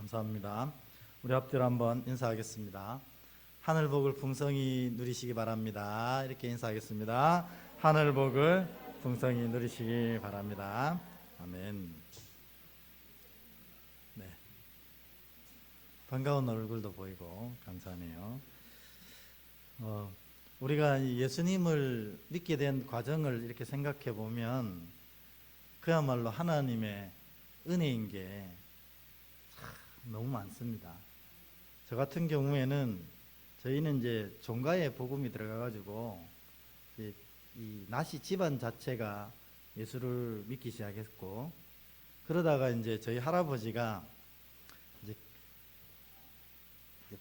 감사합니다. 우리 앞뒤로 한번 인사하겠습니다. 하늘 복을 풍성히 누리시기 바랍니다. 이렇게 인사하겠습니다. 하늘 복을 풍성히 누리시기 바랍니다. 아멘. 네. 반가운 얼굴도 보이고 감사하네요. 우리가 예수님을 믿게 된 과정을 이렇게 생각해 보면 그야말로 하나님의 은혜인 게 너무 많습니다. 저 같은 경우에는 저희는 이제 종가에 복음이 들어가가지고 이 나시 집안 자체가 예수를 믿기 시작했고, 그러다가 이제 저희 할아버지가 이제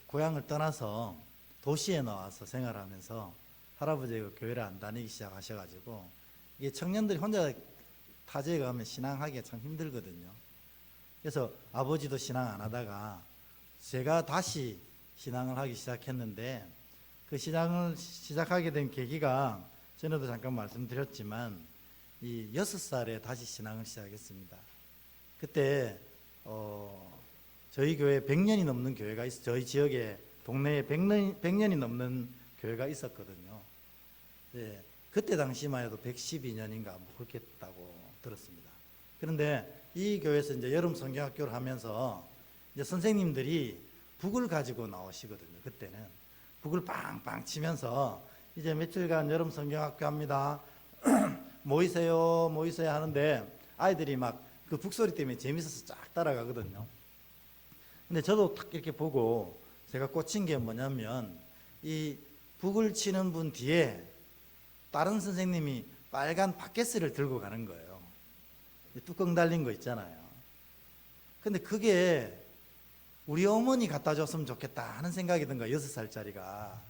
고향을 떠나서 도시에 나와서 생활하면서 할아버지가 교회를 안 다니기 시작하셔가지고, 이게 청년들이 혼자 타지에 가면 신앙하기가 참 힘들거든요. 그래서 아버지도 신앙 안 하다가 제가 다시 신앙을 하기 시작했는데, 그 신앙을 시작하게 된 계기가 전에도 잠깐 말씀드렸지만 이 6살에 다시 신앙을 시작했습니다. 그때 저희 교회 100년이 넘는 교회가 저희 지역에 동네에 100년이 넘는 교회가 있었거든요. 네, 그때 당시만 해도 112년인가 뭐 그렇게 했다고 들었습니다. 그런데 이 교회에서 이제 여름 성경학교를 하면서 이제 선생님들이 북을 가지고 나오시거든요. 그때는 북을 빵빵 치면서 이제 며칠간 여름 성경학교 합니다. 모이세요, 모이세요 하는데 아이들이 막 그 북소리 때문에 재밌어서 쫙 따라가거든요. 근데 저도 탁 이렇게 보고 제가 꽂힌 게 뭐냐면, 이 북을 치는 분 뒤에 다른 선생님이 빨간 바켓을 들고 가는 거예요. 뚜껑 달린 거 있잖아요. 근데 그게 우리 어머니 갖다 줬으면 좋겠다 하는 생각이 든 거예요. 6살짜리가.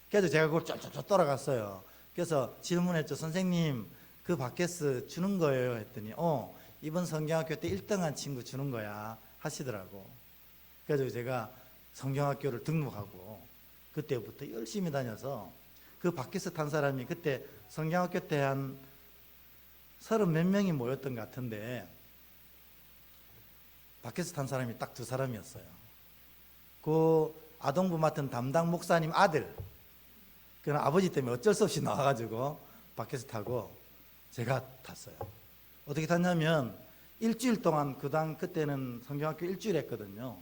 그래서 제가 그걸 쫄쫄쫄 돌아갔어요. 그래서 질문했죠. 선생님, 그 바켓 주는 거예요? 했더니 이번 성경학교 때 1등한 친구 주는 거야 하시더라고. 그래서 제가 성경학교를 등록하고 그때부터 열심히 다녀서 그 바켓 탄 사람이 그때 성경학교 때 한 30몇 명이 모였던 것 같은데 바켓 탄 사람이 딱 2사람이었어요. 그 아동부 맡은 담당 목사님 아들, 그 아버지 때문에 어쩔 수 없이 나와가지고 바켓 타고 제가 탔어요. 어떻게 탔냐면 일주일 동안 그때는 성경학교 일주일 했거든요.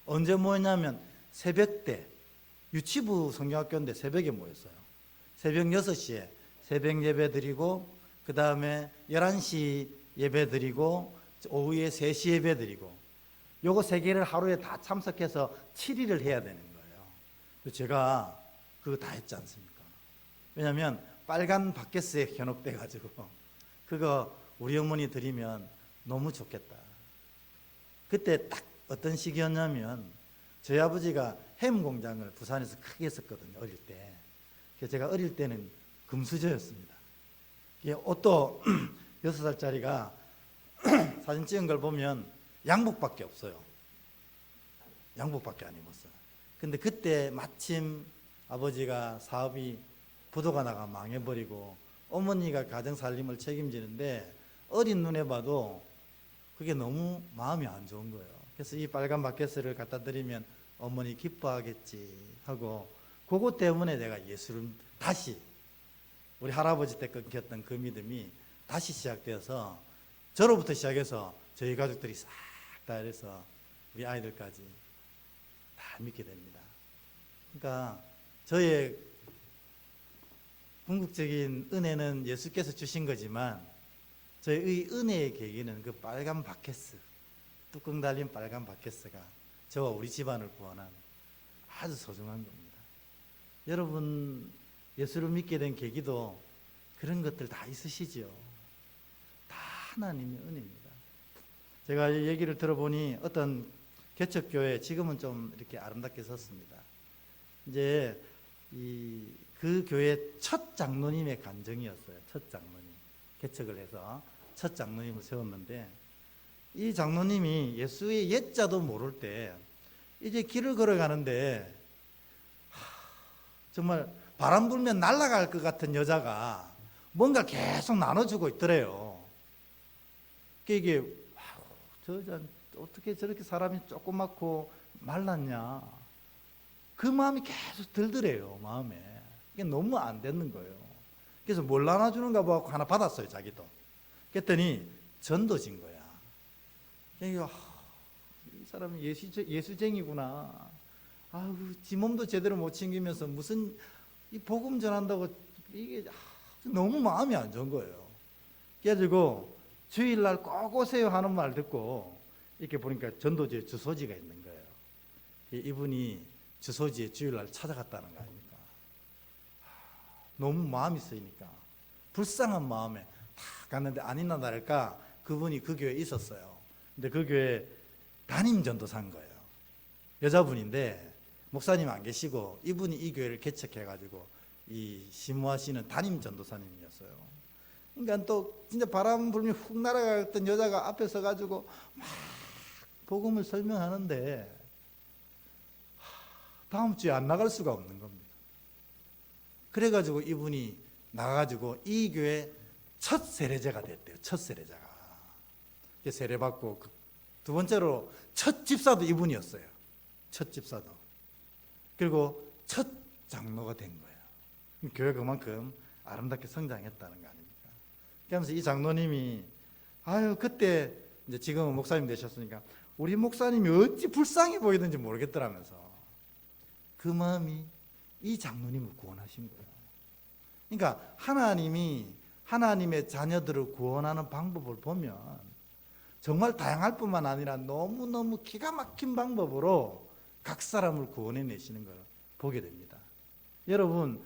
언제 모였냐면 새벽 때, 유치부 성경학교인데 새벽에 모였어요. 새벽 6시에 새벽 예배 드리고, 그 다음에 11시 예배 드리고, 오후에 3시 예배 드리고, 요거 3개를 하루에 다 참석해서 7일을 해야 되는 거예요. 제가 그거 다 했지 않습니까? 왜냐하면 빨간 바켓에 현혹돼 가지고 그거 우리 어머니 드리면 너무 좋겠다. 그때 딱 어떤 시기였냐면 저희 아버지가 햄 공장을 부산에서 크게 했었거든요, 어릴 때. 그래서 제가 어릴 때는 금수저였습니다. 옷도 6살짜리가 사진 찍은 걸 보면 양복밖에 없어요. 양복밖에 안 입었어요. 근데 그때 마침 아버지가 사업이 부도가 나가 망해버리고 어머니가 가정살림을 책임지는데 어린 눈에 봐도 그게 너무 마음이 안 좋은 거예요. 그래서 이 빨간 바켓을 갖다 드리면 어머니 기뻐하겠지 하고, 그것 때문에 내가 예수를 다시, 우리 할아버지 때 끊겼던 그 믿음이 다시 시작되어서 저로부터 시작해서 저희 가족들이 싹 다 해서 우리 아이들까지 다 믿게 됩니다. 그러니까 저의 궁극적인 은혜는 예수께서 주신 거지만 저의 은혜의 계기는 그 빨간 바켓, 뚜껑 달린 빨간 바켓가 저와 우리 집안을 구원한 아주 소중한 겁니다. 여러분 예수를 믿게 된 계기도 그런 것들 다 있으시죠. 다 하나님의 은혜입니다. 제가 이 얘기를 들어보니 어떤 개척교회, 지금은 좀 이렇게 아름답게 섰습니다. 이제 그 교회 첫 장로님의 간증이었어요. 첫 장로님. 개척을 해서 첫 장로님을 세웠는데, 이 장로님이 예수의 옛자도 모를 때 이제 길을 걸어가는데 정말 바람 불면 날아갈 것 같은 여자가 뭔가 계속 나눠주고 있더래요. 이게 저 여자 어떻게 저렇게 사람이 조그맣고 말랐냐. 그 마음이 계속 들더래요, 마음에. 이게 너무 안 되는 거예요. 그래서 뭘 나눠주는가 보고 하나 받았어요, 자기도. 그랬더니 전도진 거야. 이 사람이 예수쟁이구나. 아우, 지 몸도 제대로 못 챙기면서 무슨 이 복음 전한다고 이게 너무 마음이 안 좋은 거예요. 그래가지고 주일날 꼭 오세요 하는 말 듣고 이렇게 보니까 전도지에 주소지가 있는 거예요. 이분이 주소지에 주일날 찾아갔다는 거 아닙니까? 너무 마음이 쓰이니까 불쌍한 마음에 탁 갔는데 아니나 다를까 그분이 그 교회에 있었어요. 근데 그 교회 담임 전도사인 거예요. 여자분인데 목사님 안 계시고 이분이 이 교회를 개척해가지고 이 심무하시는 담임 전도사님이었어요. 그러니까 또 진짜 바람 불면 훅 날아갔던 여자가 앞에 서가지고 막 복음을 설명하는데 다음 주에 안 나갈 수가 없는 겁니다. 그래가지고 이분이 나가가지고 이 교회 첫 세례자가 됐대요. 첫 세례자가. 세례받고 두 번째로 첫 집사도 이분이었어요. 첫 집사도. 그리고 첫 장로가 된 거예요. 교회 그만큼 아름답게 성장했다는 거 아닙니까? 그러면서 이 장로님이 그때 이제 지금은 목사님 되셨으니까 우리 목사님이 어찌 불쌍해 보이는지 모르겠더라면서 그 마음이 이 장로님을 구원하신 거예요. 그러니까 하나님이 하나님의 자녀들을 구원하는 방법을 보면 정말 다양할 뿐만 아니라 너무너무 기가 막힌 방법으로 각 사람을 구원해 내시는 걸 보게 됩니다. 여러분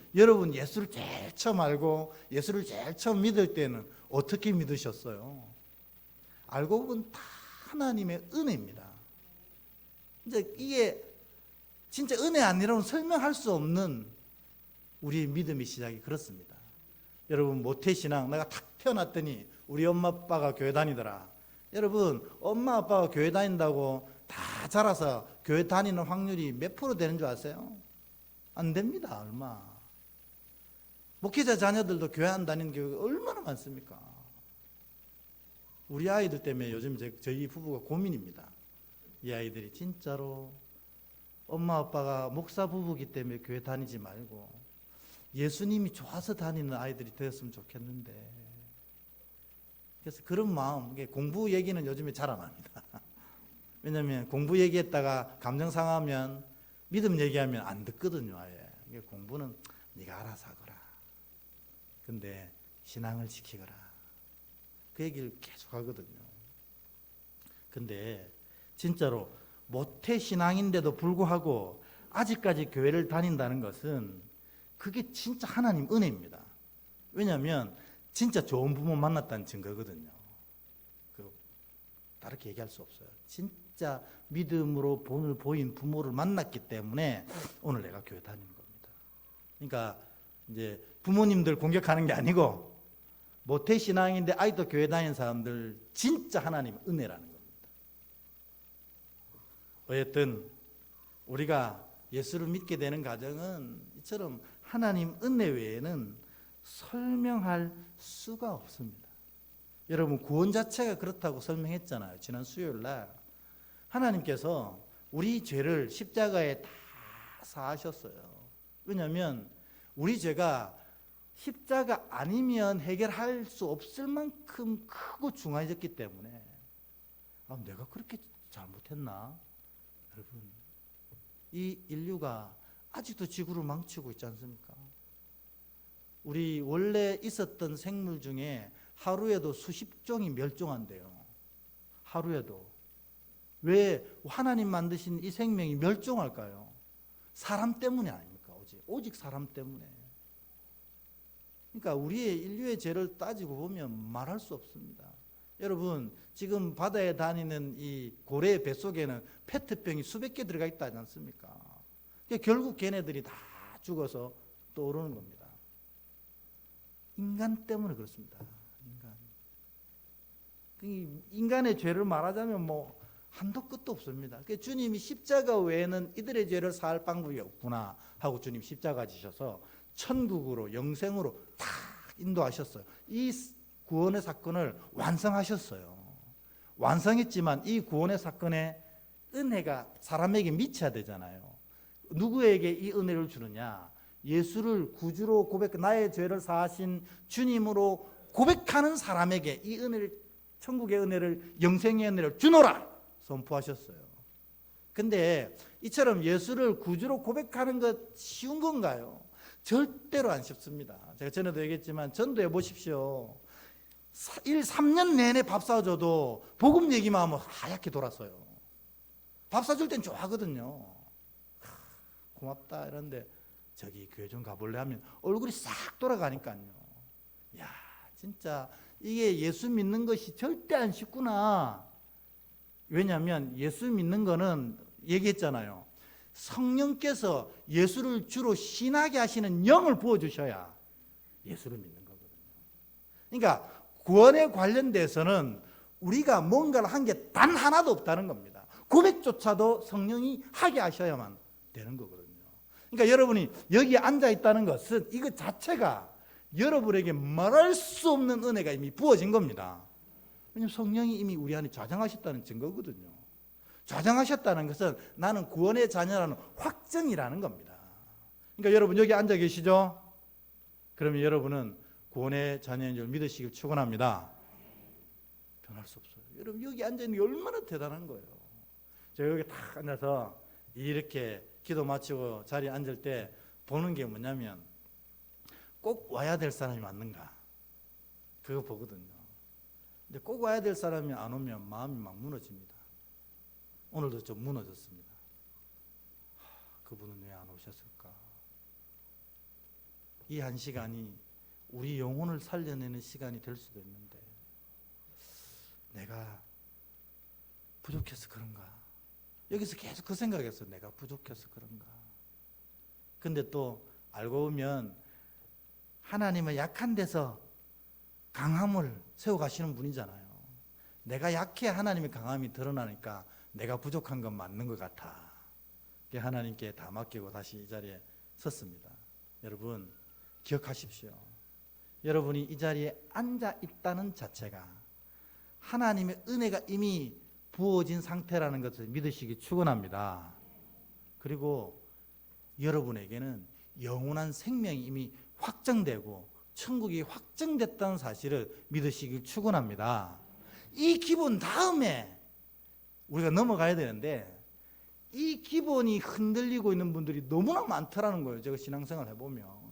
예수를 제일 처음 알고 예수를 제일 처음 믿을 때는 어떻게 믿으셨어요? 알고 보면 다 하나님의 은혜입니다. 이제 이게 진짜 은혜 아니라고는 설명할 수 없는 우리의 믿음의 시작이 그렇습니다. 여러분 모태신앙 내가 탁 태어났더니 우리 엄마 아빠가 교회 다니더라. 여러분 엄마 아빠가 교회 다닌다고 다 자라서 교회 다니는 확률이 몇 프로 되는 줄 아세요? 안 됩니다. 얼마. 목회자 자녀들도 교회 안 다니는 교회가 얼마나 많습니까? 우리 아이들 때문에 요즘 저희 부부가 고민입니다. 이 아이들이 진짜로 엄마 아빠가 목사 부부기 때문에 교회 다니지 말고 예수님이 좋아서 다니는 아이들이 되었으면 좋겠는데, 그래서 그런 마음, 공부 얘기는 요즘에 잘 안 합니다. 왜냐하면 공부 얘기했다가 감정 상하면 믿음 얘기하면 안 듣거든요. 아예. 공부는 네가 알아서 하거라. 근데 신앙을 지키거라. 그 얘기를 계속 하거든요. 근데 진짜로 모태신앙인데도 불구하고 아직까지 교회를 다닌다는 것은 그게 진짜 하나님 은혜입니다. 왜냐하면 진짜 좋은 부모 만났다는 증거거든요. 다르게 얘기할 수 없어요. 진짜 믿음으로 본을 보인 부모를 만났기 때문에 오늘 내가 교회 다니는 겁니다. 그러니까 이제 부모님들 공격하는 게 아니고 모태신앙인데 아직도 교회 다니는 사람들 진짜 하나님 은혜라는 겁니다. 어쨌든 우리가 예수를 믿게 되는 과정은 이처럼 하나님 은혜 외에는 설명할 수가 없습니다. 여러분 구원 자체가 그렇다고 설명했잖아요. 지난 수요일 날 하나님께서 우리 죄를 십자가에 다 사하셨어요. 왜냐하면 우리 죄가 십자가 아니면 해결할 수 없을 만큼 크고 중요해졌기 때문에 내가 그렇게 잘못했나? 여러분 이 인류가 아직도 지구를 망치고 있지 않습니까? 우리 원래 있었던 생물 중에 하루에도 수십 종이 멸종한대요. 하루에도. 왜 하나님 만드신 이 생명이 멸종할까요? 사람 때문이 아닙니까? 오직 사람 때문에. 그러니까 우리의 인류의 죄를 따지고 보면 말할 수 없습니다. 여러분 지금 바다에 다니는 이 고래의 뱃속에는 페트병이 수백 개 들어가 있다지 않습니까? 그러니까 결국 걔네들이 다 죽어서 떠오르는 겁니다. 인간 때문에 그렇습니다. 인간의 죄를 말하자면 한도 끝도 없습니다. 그러니까 주님이 십자가 외에는 이들의 죄를 사할 방법이 없구나 하고 주님 십자가 지셔서 천국으로 영생으로 다 인도하셨어요. 이 구원의 사건을 완성하셨어요. 완성했지만 이 구원의 사건에 은혜가 사람에게 미쳐야 되잖아요. 누구에게 이 은혜를 주느냐? 예수를 구주로 나의 죄를 사하신 주님으로 고백하는 사람에게 이 은혜를, 천국의 은혜를, 영생의 은혜를 주노라 선포하셨어요. 근데 이처럼 예수를 구주로 고백하는 것 쉬운 건가요? 절대로 안 쉽습니다. 제가 전에도 얘기했지만 전도해 보십시오. 3년 내내 밥 사줘도 복음 얘기만 하면 하얗게 돌았어요. 밥 사줄 땐 좋아하거든요. 고맙다 이런데 저기 교회 좀 가볼래 하면 얼굴이 싹 돌아가니까요. 야, 진짜 이게 예수 믿는 것이 절대 안 쉽구나. 왜냐하면 예수 믿는 거는 얘기했잖아요. 성령께서 예수를 주로 신하게 하시는 영을 부어주셔야 예수를 믿는 거거든요. 그러니까 구원에 관련돼서는 우리가 뭔가를 한 게 단 하나도 없다는 겁니다. 고백조차도 성령이 하게 하셔야만 되는 거거든요. 그러니까 여러분이 여기에 앉아 있다는 것은 이것 자체가 여러분에게 말할 수 없는 은혜가 이미 부어진 겁니다. 왜냐하면 성령이 이미 우리 안에 좌정하셨다는 증거거든요. 좌정하셨다는 것은 나는 구원의 자녀라는 확정이라는 겁니다. 그러니까 여러분 여기 앉아 계시죠? 그러면 여러분은 구원의 자녀인 줄 믿으시길 축원합니다. 변할 수 없어요. 여러분 여기 앉아 있는 게 얼마나 대단한 거예요. 제가 여기 딱 앉아서 이렇게 기도 마치고 자리에 앉을 때 보는 게 뭐냐면 꼭 와야 될 사람이 맞는가 그거 보거든요. 근데 꼭 와야 될 사람이 안 오면 마음이 막 무너집니다. 오늘도 좀 무너졌습니다. 그분은 왜 안 오셨을까? 이 한 시간이 우리 영혼을 살려내는 시간이 될 수도 있는데 내가 부족해서 그런가? 여기서 계속 그 생각했어. 내가 부족해서 그런가? 근데 또 알고 보면 하나님은 약한 데서 강함을 세워가시는 분이잖아요. 내가 약해 하나님의 강함이 드러나니까 내가 부족한 건 맞는 것 같아. 하나님께 다 맡기고 다시 이 자리에 섰습니다. 여러분 기억하십시오. 여러분이 이 자리에 앉아 있다는 자체가 하나님의 은혜가 이미 부어진 상태라는 것을 믿으시기 축원합니다. 그리고 여러분에게는 영원한 생명이 이미 확정되고 천국이 확정됐다는 사실을 믿으시길 축원합니다. 이 기본 다음에 우리가 넘어가야 되는데 이 기본이 흔들리고 있는 분들이 너무나 많더라는 거예요. 제가 신앙생활 해보면.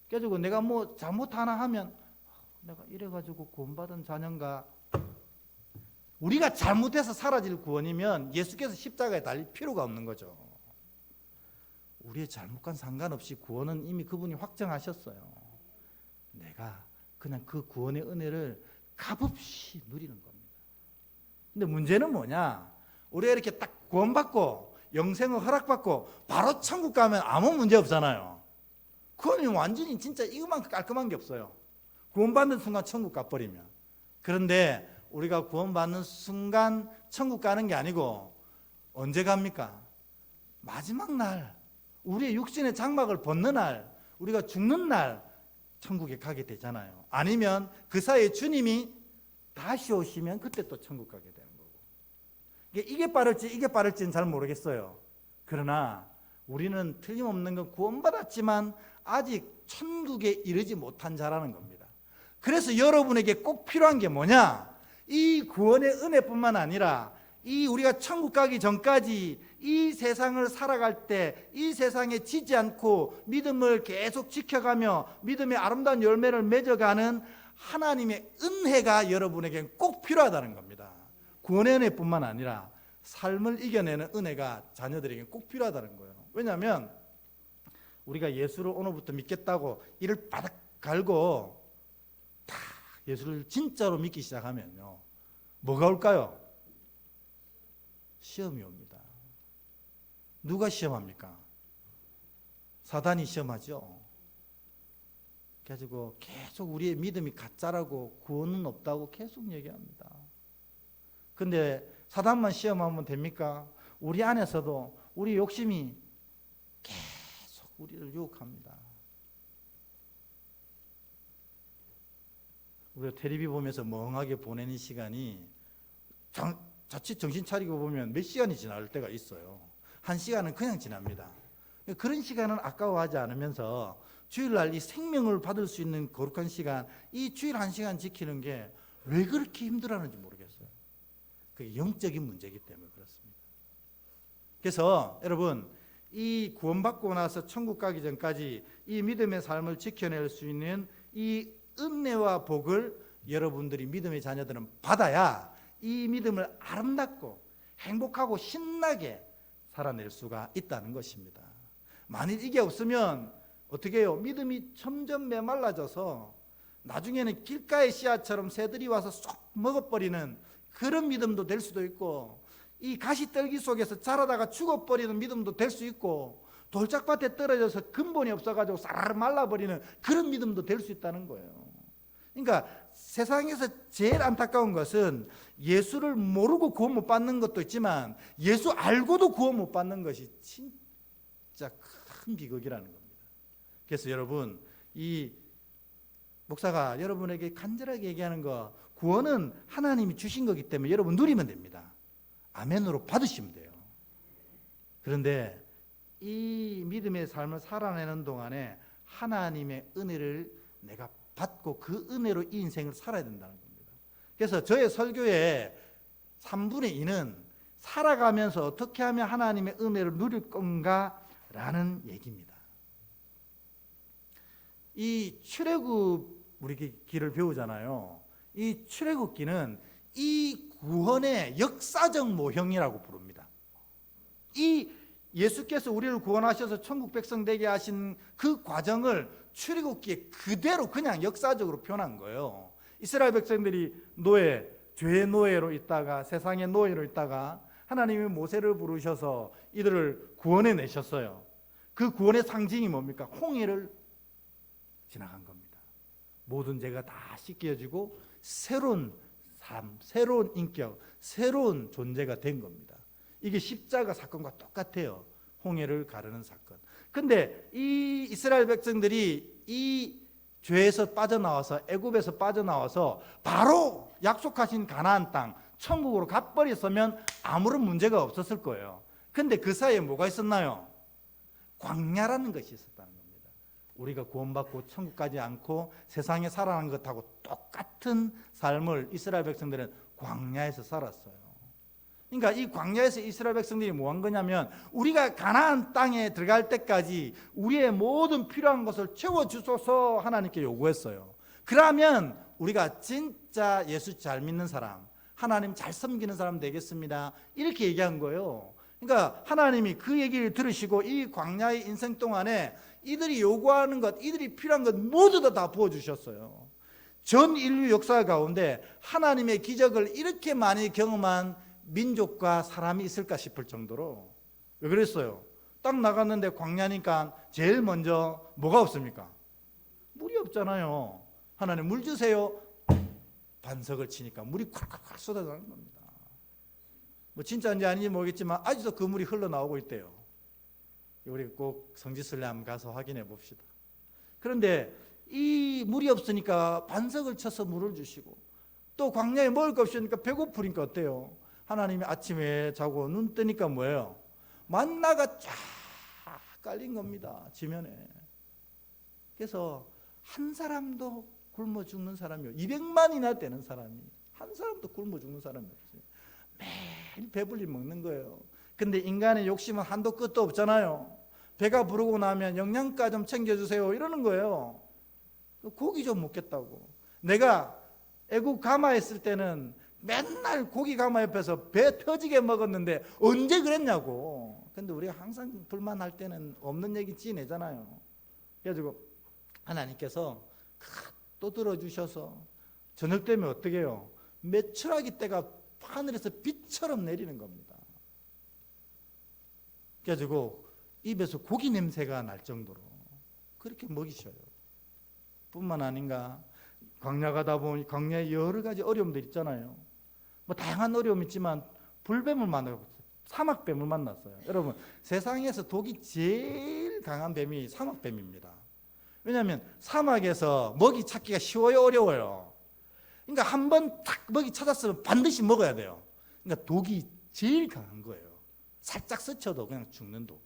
그래가지고 내가 뭐 잘못 하나 하면 내가 이래가지고 구원받은 자녀인가. 우리가 잘못해서 사라질 구원이면 예수께서 십자가에 달릴 필요가 없는 거죠. 우리의 잘못과 상관없이 구원은 이미 그분이 확정하셨어요. 내가 그냥 그 구원의 은혜를 값없이 누리는 겁니다. 근데 문제는 뭐냐? 우리가 이렇게 딱 구원받고 영생을 허락받고 바로 천국 가면 아무 문제 없잖아요. 그건 완전히 진짜 이것만 깔끔한 게 없어요. 구원받는 순간 천국 가버리면. 그런데 우리가 구원받는 순간 천국 가는 게 아니고 언제 갑니까? 마지막 날, 우리의 육신의 장막을 벗는 날, 우리가 죽는 날 천국에 가게 되잖아요. 아니면 그 사이에 주님이 다시 오시면 그때 또 천국 가게 되는 거고. 이게 빠를지 이게 빠를지는 잘 모르겠어요. 그러나 우리는 틀림없는 건 구원받았지만 아직 천국에 이르지 못한 자라는 겁니다. 그래서 여러분에게 꼭 필요한 게 뭐냐? 이 구원의 은혜뿐만 아니라 이 우리가 천국 가기 전까지 이 세상을 살아갈 때 이 세상에 지지 않고 믿음을 계속 지켜가며 믿음의 아름다운 열매를 맺어가는 하나님의 은혜가 여러분에게 꼭 필요하다는 겁니다. 구원의 은혜뿐만 아니라 삶을 이겨내는 은혜가 자녀들에게 꼭 필요하다는 거예요. 왜냐하면 우리가 예수를 오늘부터 믿겠다고 이를 바닥 갈고 다 예수를 진짜로 믿기 시작하면요, 뭐가 올까요? 시험이 옵니다. 누가 시험합니까? 사단이 시험하죠. 그래가지고 계속 우리의 믿음이 가짜라고 구원은 없다고 계속 얘기합니다. 근데 사단만 시험하면 됩니까? 우리 안에서도 우리 욕심이 계속 우리를 유혹합니다. 우리가 텔레비 보면서 멍하게 보내는 시간이 자칫 정신 차리고 보면 몇 시간이 지날 때가 있어요. 1시간은 그냥 지납니다. 그런 시간은 아까워하지 않으면서 주일날 이 생명을 받을 수 있는 거룩한 시간, 이 주일 1시간 지키는 게 왜 그렇게 힘들어하는지 모르겠어요. 그게 영적인 문제이기 때문에 그렇습니다. 그래서 여러분, 이 구원받고 나서 천국 가기 전까지 이 믿음의 삶을 지켜낼 수 있는 이 은혜와 복을 여러분들이 믿음의 자녀들은 받아야 이 믿음을 아름답고 행복하고 신나게 살아낼 수가 있다는 것입니다. 만일 이게 없으면 어떻게 해요? 믿음이 점점 메말라져서 나중에는 길가의 씨앗처럼 새들이 와서 쏙 먹어버리는 그런 믿음도 될 수도 있고, 이 가시떨기 속에서 자라다가 죽어버리는 믿음도 될 수 있고, 돌짝밭에 떨어져서 근본이 없어가지고 쌀 말라버리는 그런 믿음도 될 수 있다는 거예요. 그러니까 세상에서 제일 안타까운 것은 예수를 모르고 구원 못 받는 것도 있지만 예수 알고도 구원 못 받는 것이 진짜 큰 비극이라는 겁니다. 그래서 여러분, 이 목사가 여러분에게 간절하게 얘기하는 거, 구원은 하나님이 주신 거기 때문에 여러분 누리면 됩니다. 아멘으로 받으시면 돼요. 그런데 이 믿음의 삶을 살아내는 동안에 하나님의 은혜를 내가 받고 그 은혜로 이 인생을 살아야 된다는 겁니다. 그래서 저의 설교의 3분의 2는 살아가면서 어떻게 하면 하나님의 은혜를 누릴 건가라는 얘기입니다. 이 출애굽 우리 기를 배우잖아요. 이 출애굽기는 이 구원의 역사적 모형이라고 부릅니다. 이 예수께서 우리를 구원하셔서 천국 백성 되게 하신 그 과정을 출애굽기에 그대로 그냥 역사적으로 표현한 거예요. 이스라엘 백성들이 죄의 노예로 있다가, 세상의 노예로 있다가 하나님이 모세를 부르셔서 이들을 구원해 내셨어요. 그 구원의 상징이 뭡니까? 홍해를 지나간 겁니다. 모든 죄가 다 씻겨지고 새로운 삶, 새로운 인격, 새로운 존재가 된 겁니다. 이게 십자가 사건과 똑같아요. 홍해를 가르는 사건. 근데 이 이스라엘 백성들이 이 죄에서 빠져나와서, 애굽에서 빠져나와서 바로 약속하신 가나안 땅, 천국으로 가버렸으면 아무런 문제가 없었을 거예요. 근데 그 사이에 뭐가 있었나요? 광야라는 것이 있었다는 겁니다. 우리가 구원받고 천국 가지 않고 세상에 살아가는 것하고 똑같은 삶을 이스라엘 백성들은 광야에서 살았어요. 그러니까 이 광야에서 이스라엘 백성들이 뭐 한 거냐면, 우리가 가나안 땅에 들어갈 때까지 우리의 모든 필요한 것을 채워주소서 하나님께 요구했어요. 그러면 우리가 진짜 예수 잘 믿는 사람, 하나님 잘 섬기는 사람 되겠습니다, 이렇게 얘기한 거예요. 그러니까 하나님이 그 얘기를 들으시고 이 광야의 인생 동안에 이들이 요구하는 것, 이들이 필요한 것 모두 다 부어주셨어요. 전 인류 역사 가운데 하나님의 기적을 이렇게 많이 경험한 민족과 사람이 있을까 싶을 정도로. 왜 그랬어요? 딱 나갔는데 광야니까 제일 먼저 뭐가 없습니까? 물이 없잖아요. 하나님 물 주세요. 반석을 치니까 물이 콸콸콸 쏟아나는 겁니다. 뭐 진짜인지 아닌지 모르겠지만 아직도 그 물이 흘러나오고 있대요. 우리 꼭 성지순례 한번 가서 확인해 봅시다. 그런데 이 물이 없으니까 반석을 쳐서 물을 주시고, 또 광야에 먹을 거 없으니까 배고프니까 어때요? 하나님이 아침에 자고 눈 뜨니까 뭐예요? 만나가 쫙 깔린 겁니다, 지면에. 그래서 한 사람도 굶어 죽는 사람이요, 200만이나 되는 사람이 한 사람도 굶어 죽는 사람이 없어요. 매일 배불리 먹는 거예요. 근데 인간의 욕심은 한도 끝도 없잖아요. 배가 부르고 나면 영양가 좀 챙겨주세요 이러는 거예요. 고기 좀 먹겠다고. 내가 애국 가마했을 때는 맨날 고기 가마 옆에서 배 터지게 먹었는데 언제 그랬냐고. 근데 우리가 항상 불만할 때는 없는 얘기 지내잖아요. 그래가지고 하나님께서 또 들어주셔서 저녁 되면 어떻게 해요? 메추라기 때가 하늘에서 빛처럼 내리는 겁니다. 그래가지고 입에서 고기 냄새가 날 정도로 그렇게 먹이셔요. 뿐만 아닌가, 광야 가다 보니 광야에 여러 가지 어려움들 있잖아요. 뭐 다양한 어려움이 있지만 불뱀을 만나고 사막뱀을 만났어요. 여러분, 세상에서 독이 제일 강한 뱀이 사막뱀입니다. 왜냐하면 사막에서 먹이 찾기가 쉬워요, 어려워요? 그러니까 한번 딱 먹이 찾았으면 반드시 먹어야 돼요. 그러니까 독이 제일 강한 거예요. 살짝 스쳐도 그냥 죽는 독.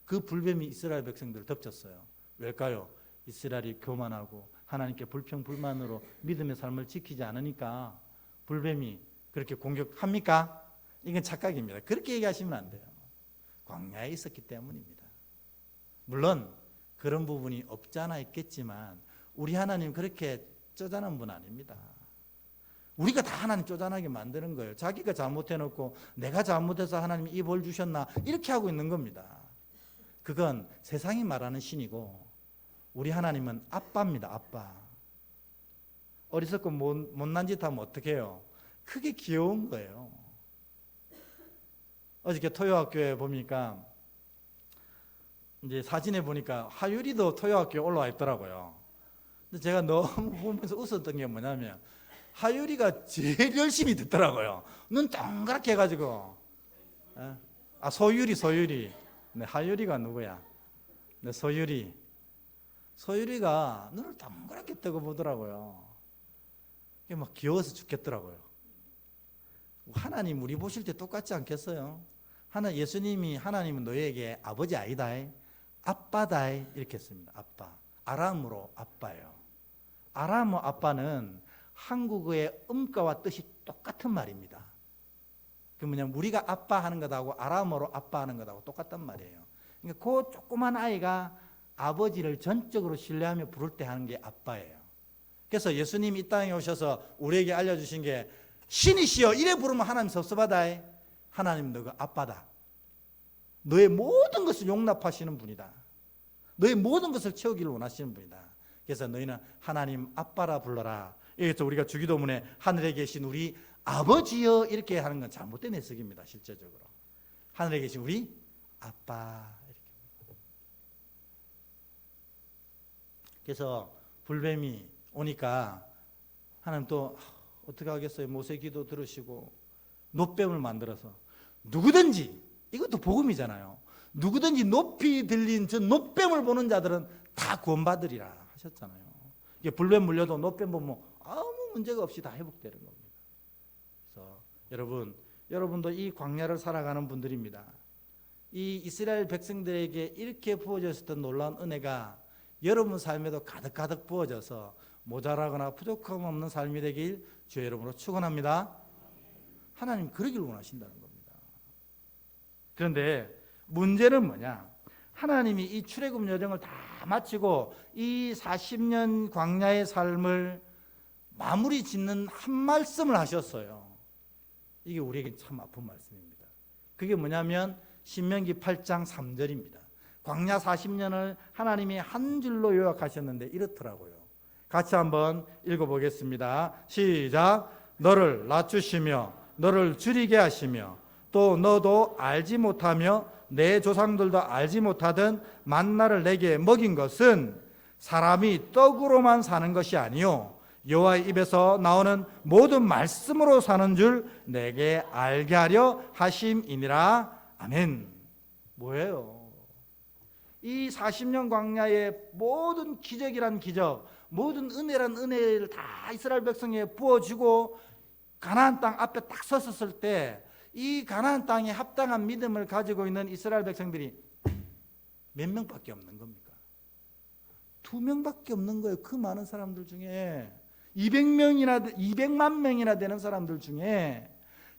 그 불뱀이 이스라엘 백성들을 덮쳤어요. 왜일까요? 이스라엘이 교만하고 하나님께 불평불만으로 믿음의 삶을 지키지 않으니까 불뱀이 그렇게 공격합니까? 이건 착각입니다. 그렇게 얘기하시면 안 돼요. 광야에 있었기 때문입니다. 물론 그런 부분이 없지 않아 있겠지만 우리 하나님 그렇게 쪼잔한 분 아닙니다. 우리가 다 하나님 쪼잔하게 만드는 거예요. 자기가 잘못해놓고 내가 잘못해서 하나님이 이 벌 주셨나 이렇게 하고 있는 겁니다. 그건 세상이 말하는 신이고 우리 하나님은 아빠입니다. 아빠. 어리석고 못난 짓 하면 어떻게 해요? 크게 귀여운 거예요. 어저께 토요학교에 보니까 이제 사진에 보니까 하율이도 토요학교에 올라와 있더라고요. 근데 제가 너무 보면서 웃었던 게 뭐냐면 하율이가 제일 열심히 듣더라고요. 눈 동그랗게 해가지고. 소율이. 네, 하율이가 누구야? 네, 소율이가 눈을 동그랗게 뜨고 보더라고요. 이게 막 귀여워서 죽겠더라고요. 하나님 우리 보실 때 똑같지 않겠어요? 예수님이 하나님은 너에게 아버지 아니다, 아빠다 이렇게 했습니다. 아빠. 아람으로 아빠예요. 아람어 아빠는 한국어의 음가와 뜻이 똑같은 말입니다. 그 뭐냐면 우리가 아빠 하는 것하고 아람어로 아빠 하는 것하고 똑같단 말이에요. 그러니까 그 조그만 아이가 아버지를 전적으로 신뢰하며 부를 때 하는 게 아빠예요. 그래서 예수님이 이 땅에 오셔서 우리에게 알려주신 게 신이시여 이래 부르면 하나님 섭섭하다. 하나님 너가 아빠다. 너의 모든 것을 용납하시는 분이다. 너의 모든 것을 채우기를 원하시는 분이다. 그래서 너희는 하나님 아빠라 불러라. 여기서 우리가 주기도문에 하늘에 계신 우리 아버지여 이렇게 하는 건 잘못된 해석입니다. 실제적으로 하늘에 계신 우리 아빠 이렇게. 그래서 불뱀이 오니까 하나님 또 어떻게 하겠어요? 모세 기도 들으시고 놋뱀을 만들어서 누구든지, 이것도 복음이잖아요. 누구든지 높이 들린 저 놋뱀을 보는 자들은 다 구원받으리라 하셨잖아요. 이게 불뱀 물려도 놋뱀 보면 아무 문제가 없이 다 회복되는 겁니다. 그래서 여러분도 이 광야를 살아가는 분들입니다. 이 이스라엘 백성들에게 이렇게 부어졌던 놀라운 은혜가 여러분 삶에도 가득가득 부어져서 모자라거나 부족함 없는 삶이 되길 주의 이름으로 축원합니다. 하나님 그러길 원하신다는 겁니다. 그런데 문제는 뭐냐? 하나님이 이 출애굽 여정을 다 마치고 이 40년 광야의 삶을 마무리 짓는 한 말씀을 하셨어요. 이게 우리에게 참 아픈 말씀입니다. 그게 뭐냐면 신명기 8장 3절입니다. 광야 40년을 하나님이 한 줄로 요약하셨는데 이렇더라고요. 같이 한번 읽어보겠습니다. 시작. 너를 낮추시며 너를 줄이게 하시며 또 너도 알지 못하며 내 조상들도 알지 못하던 만나를 내게 먹인 것은 사람이 떡으로만 사는 것이 아니요 여호와의 입에서 나오는 모든 말씀으로 사는 줄 내게 알게 하려 하심이니라. 아멘. 뭐예요? 이 40년 광야의 모든 기적이란 기적, 모든 은혜란 은혜를 다 이스라엘 백성에 부어주고 가나안 땅 앞에 딱 섰었을 때 이 가나안 땅에 합당한 믿음을 가지고 있는 이스라엘 백성들이 몇 명밖에 없는 겁니까? 2명밖에 없는 거예요. 그 많은 사람들 중에 200만 명이나 되는 사람들 중에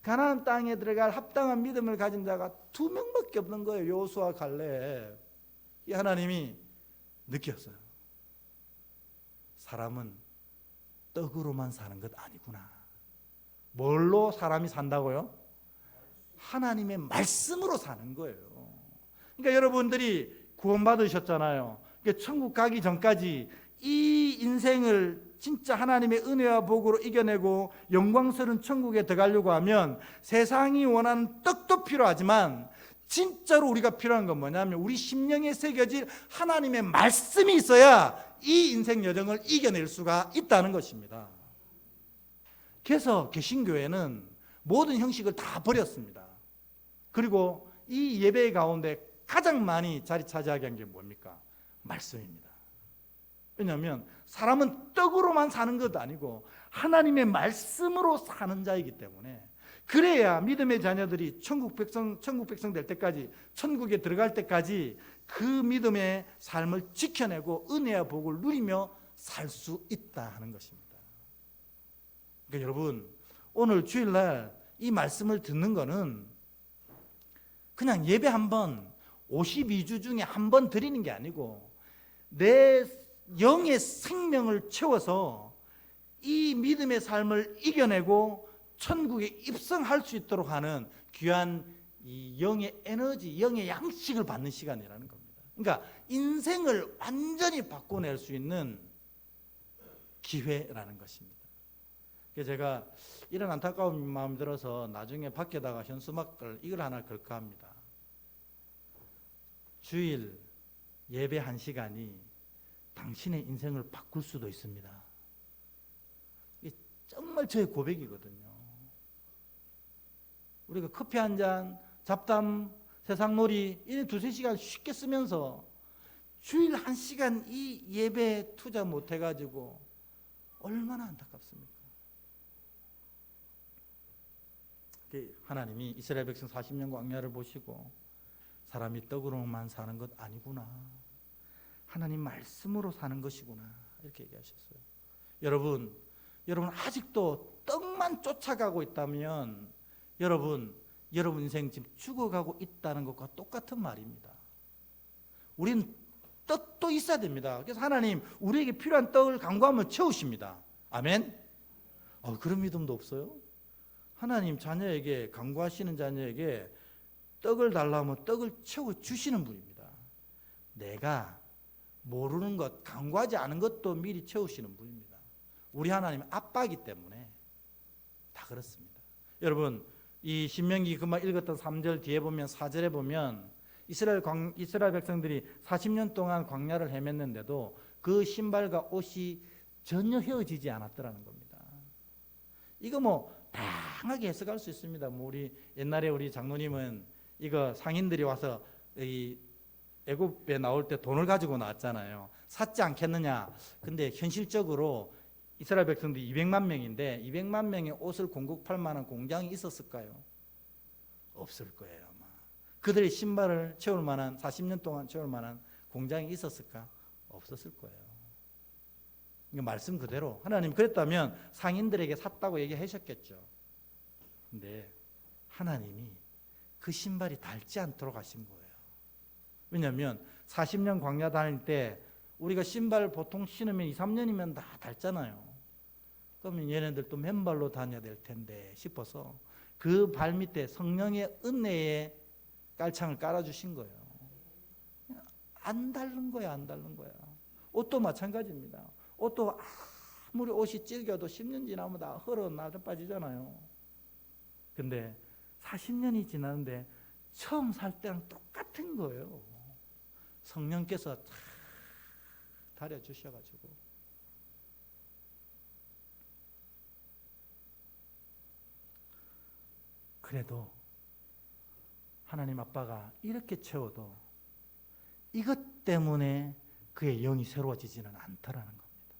가나안 땅에 들어갈 합당한 믿음을 가진 자가 2명밖에 없는 거예요. 여호수아 갈렙. 이 하나님이 느꼈어요. 사람은 떡으로만 사는 것 아니구나. 뭘로 사람이 산다고요? 하나님의 말씀으로 사는 거예요. 그러니까 여러분들이 구원받으셨잖아요. 그러니까 천국 가기 전까지 이 인생을 진짜 하나님의 은혜와 복으로 이겨내고 영광스러운 천국에 들어가려고 하면 세상이 원하는 떡도 필요하지만 진짜로 우리가 필요한 건 뭐냐면 우리 심령에 새겨질 하나님의 말씀이 있어야 이 인생 여정을 이겨낼 수가 있다는 것입니다. 그래서 개신교회는 모든 형식을 다 버렸습니다. 그리고 이 예배 가운데 가장 많이 자리 차지하게 한 게 뭡니까? 말씀입니다. 왜냐하면 사람은 떡으로만 사는 것도 아니고 하나님의 말씀으로 사는 자이기 때문에 그래야 믿음의 자녀들이 천국 백성 될 때까지, 천국에 들어갈 때까지 그 믿음의 삶을 지켜내고 은혜와 복을 누리며 살 수 있다 하는 것입니다. 그러니까 여러분, 오늘 주일날 이 말씀을 듣는 거는 그냥 예배 한 번, 52주 중에 한 번 드리는 게 아니고 내 영의 생명을 채워서 이 믿음의 삶을 이겨내고 천국에 입성할 수 있도록 하는 귀한 이 영의 에너지, 영의 양식을 받는 시간이라는 겁니다. 그러니까 인생을 완전히 바꿔낼 수 있는 기회라는 것입니다. 그래서 제가 이런 안타까운 마음이 들어서 나중에 밖에다가 현수막을 이걸 하나 걸까 합니다. 주일 예배 1시간이 당신의 인생을 바꿀 수도 있습니다. 이게 정말 저의 고백이거든요. 우리가 커피 한 잔, 잡담, 세상놀이 이 2-3시간 쉽게 쓰면서 주일 1시간 이 예배에 투자 못해가지고 얼마나 안타깝습니까? 하나님이 이스라엘 백성 40년 광야를 보시고 사람이 떡으로만 사는 것 아니구나, 하나님 말씀으로 사는 것이구나, 이렇게 얘기하셨어요. 여러분 아직도 떡만 쫓아가고 있다면 여러분 인생 지금 죽어가고 있다는 것과 똑같은 말입니다. 우리는 떡도 있어야 됩니다. 그래서 하나님 우리에게 필요한 떡을 간구하면 채우십니다. 아멘. 그런 믿음도 없어요? 하나님 자녀에게, 간구하시는 자녀에게 떡을 달라면 떡을 채워주시는 분입니다. 내가 모르는 것, 간구하지 않은 것도 미리 채우시는 분입니다. 우리 하나님은 아빠이기 때문에 다 그렇습니다. 여러분, 이 신명기 금방 읽었던 3절 뒤에 보면, 4절에 보면 이스라엘 백성들이 40년 동안 광야를 헤맸는데도 그 신발과 옷이 전혀 헤어지지 않았더라는 겁니다. 이거 뭐 다양하게 해석할 수 있습니다. 우리 옛날에 우리 장로님은 이거 상인들이 와서 이 애굽에 나올 때 돈을 가지고 나왔잖아요. 샀지 않겠느냐. 근데 현실적으로 이스라엘 백성들이 200만 명인데 200만 명의 옷을 공급할 만한 공장이 있었을까요? 없을 거예요, 아마. 그들의 신발을 채울 만한, 40년 동안 채울 만한 공장이 있었을까? 없었을 거예요. 이거 말씀 그대로 하나님 그랬다면 상인들에게 샀다고 얘기하셨겠죠. 근데 하나님이 그 신발이 닳지 않도록 하신 거예요. 왜냐하면 40년 광야 다닐 때 우리가 신발 보통 신으면 2-3년이면 다 닳잖아요. 그러면 얘네들도 맨발로 다녀야 될 텐데 싶어서 그 발 밑에 성령의 은혜의 깔창을 깔아주신 거예요. 안 닳는 거야, 안 닳는 거야. 옷도 마찬가지입니다. 옷도 아무리 옷이 질겨도 10년 지나면 다 헐어 나져 빠지잖아요. 근데 40년이 지났는데 처음 살 때랑 똑같은 거예요. 성령께서 다 다려주셔가지고. 그래도 하나님 아빠가 이렇게 채워도 이것 때문에 그의 영이 새로워지지는 않더라는 겁니다.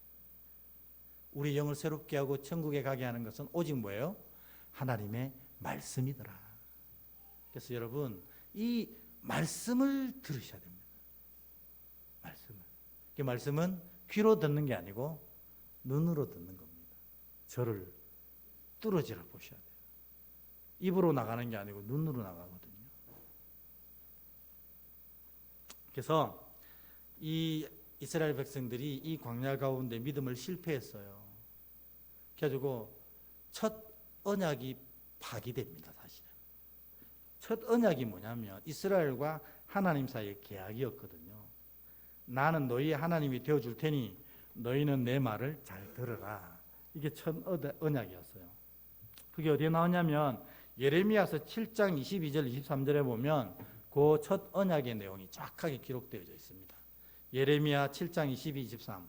우리 영을 새롭게 하고 천국에 가게 하는 것은 오직 뭐예요? 하나님의 말씀이더라. 그래서 여러분 이 말씀을 들으셔야 됩니다. 말씀을. 그 말씀은 귀로 듣는 게 아니고 눈으로 듣는 겁니다. 저를 뚫어지라 보셔야 돼요. 입으로 나가는 게 아니고 눈으로 나가거든요. 그래서 이 이스라엘 백성들이 이 광야 가운데 믿음을 실패했어요. 그래가지고 첫 언약이 파기됩니다. 사실은 첫 언약이 뭐냐면 이스라엘과 하나님 사이의 계약이었거든요. 나는 너희의 하나님이 되어줄 테니 너희는 내 말을 잘 들으라. 이게 첫 언약이었어요. 그게 어디에 나오냐면 예레미야서 7장 22절 23절에 보면 그 첫 언약의 내용이 정확하게 기록되어 있습니다. 예레미야 7장 22, 23.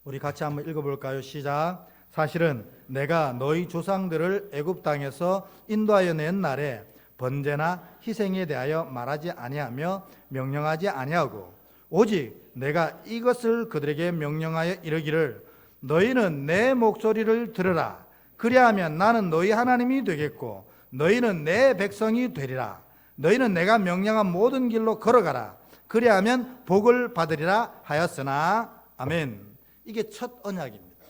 우리 같이 한번 읽어볼까요? 시작. 사실은 내가 너희 조상들을 애굽 땅에서 인도하여 낸 날에 번제나 희생에 대하여 말하지 아니하며 명령하지 아니하고 오직 내가 이것을 그들에게 명령하여 이르기를 너희는 내 목소리를 들으라. 그리하면 나는 너희 하나님이 되겠고 너희는 내 백성이 되리라. 너희는 내가 명령한 모든 길로 걸어가라. 그리하면 복을 받으리라 하였으나. 아멘. 이게 첫 언약입니다.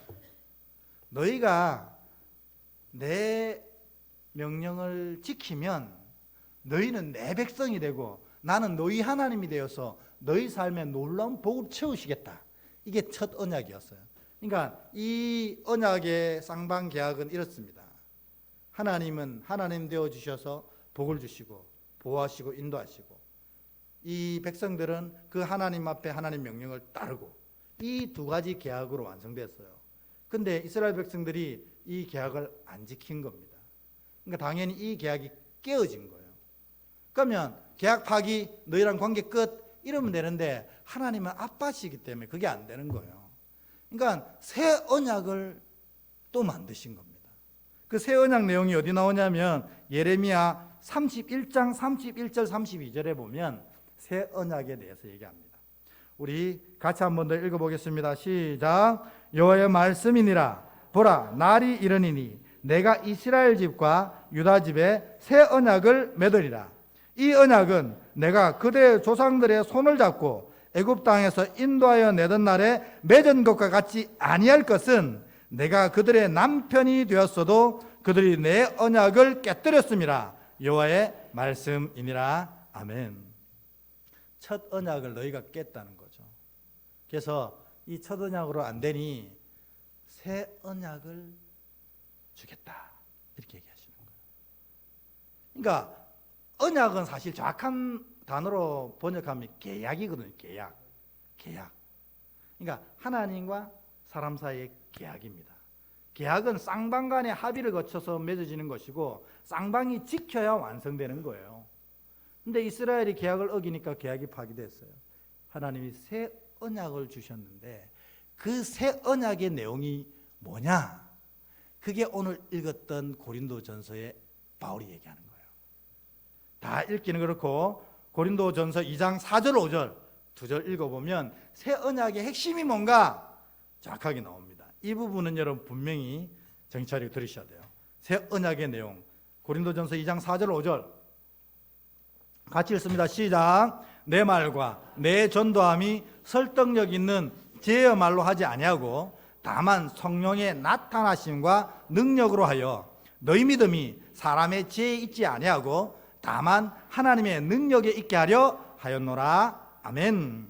너희가 내 명령을 지키면 너희는 내 백성이 되고 나는 너희 하나님이 되어서 너희 삶에 놀라운 복을 채우시겠다. 이게 첫 언약이었어요. 그러니까 이 언약의 쌍방 계약은 이렇습니다. 하나님은 하나님 되어 주셔서 복을 주시고 보호하시고 인도하시고, 이 백성들은 그 하나님 앞에 하나님 명령을 따르고, 이 두 가지 계약으로 완성됐어요. 근데 이스라엘 백성들이 이 계약을 안 지킨 겁니다. 그러니까 당연히 이 계약이 깨어진 거예요. 그러면 계약 파기, 너희랑 관계 끝 이러면 되는데 하나님은 아빠시기 때문에 그게 안 되는 거예요. 그러니까 새 언약을 또 만드신 겁니다. 그 새 언약 내용이 어디 나오냐면 예레미야 31장 31절 32절에 보면 새 언약에 대해서 얘기합니다. 우리 같이 한 번 더 읽어보겠습니다. 시작. 여호와의 말씀이니라. 보라, 날이 이르니니 내가 이스라엘 집과 유다 집에 새 언약을 맺으리라. 이 언약은 내가 그들의 조상들의 손을 잡고 애굽 땅에서 인도하여 내던 날에 맺은 것과 같이 아니할 것은 내가 그들의 남편이 되었어도 그들이 내 언약을 깨뜨렸음이라. 여호와의 말씀이니라. 아멘. 첫 언약을 너희가 깼다는 거죠. 그래서 이 첫 언약으로 안 되니 새 언약을 주겠다, 이렇게 얘기하시는 거예요. 그러니까 언약은 사실 정확한 단어로 번역하면 계약이거든요. 계약. 그러니까 하나님과 사람 사이의 계약입니다. 계약은 쌍방 간의 합의를 거쳐서 맺어지는 것이고 쌍방이 지켜야 완성되는 거예요. 근데 이스라엘이 계약을 어기니까 계약이 파기됐어요. 하나님이 새 언약을 주셨는데 그 새 언약의 내용이 뭐냐? 그게 오늘 읽었던 고린도전서에 바울이 얘기하는 거예요. 다 읽기는 그렇고 고린도전서 2장 4절 5절 두 절 읽어보면 새 언약의 핵심이 뭔가 정확하게 나옵니다. 이 부분은 여러분 분명히 정신 차리고 들으셔야 돼요. 새 언약의 내용 고린도전서 2장 4절 5절 같이 읽습니다. 시작. 내 말과 내 전도함이 설득력 있는 제의 말로 하지 아니하고 다만 성령의 나타나심과 능력으로 하여 너희 믿음이 사람의 지혜에 있지 아니하고 다만 하나님의 능력에 있게 하려 하였노라. 아멘.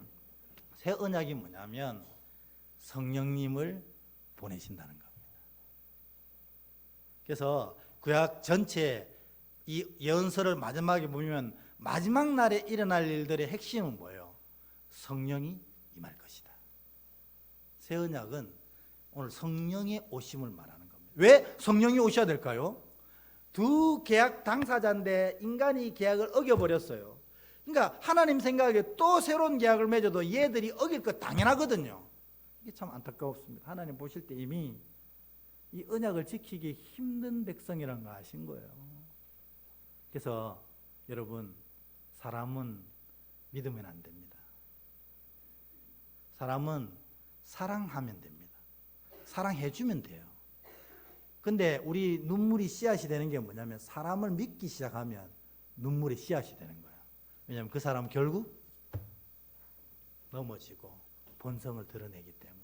새 언약이 뭐냐면 성령님을 보내신다는 겁니다. 그래서 구약 전체 이 예언서를 마지막에 보면 마지막 날에 일어날 일들의 핵심은 뭐예요? 성령이 임할 것이다. 새 언약은 오늘 성령의 오심을 말하는 겁니다. 왜 성령이 오셔야 될까요? 두 계약 당사자인데 인간이 계약을 어겨버렸어요. 그러니까 하나님 생각에 또 새로운 계약을 맺어도 얘들이 어길 것 당연하거든요. 이게 참 안타깝습니다. 하나님 보실 때 이미 이 언약을 지키기 힘든 백성이라는 거 아신 거예요. 그래서 여러분, 사람은 믿으면 안 됩니다. 사람은 사랑하면 됩니다. 사랑해주면 돼요. 근데 우리 눈물이 씨앗이 되는 게 뭐냐면 사람을 믿기 시작하면 눈물이 씨앗이 되는 거예요. 왜냐하면 그 사람은 결국 넘어지고 본성을 드러내기 때문에.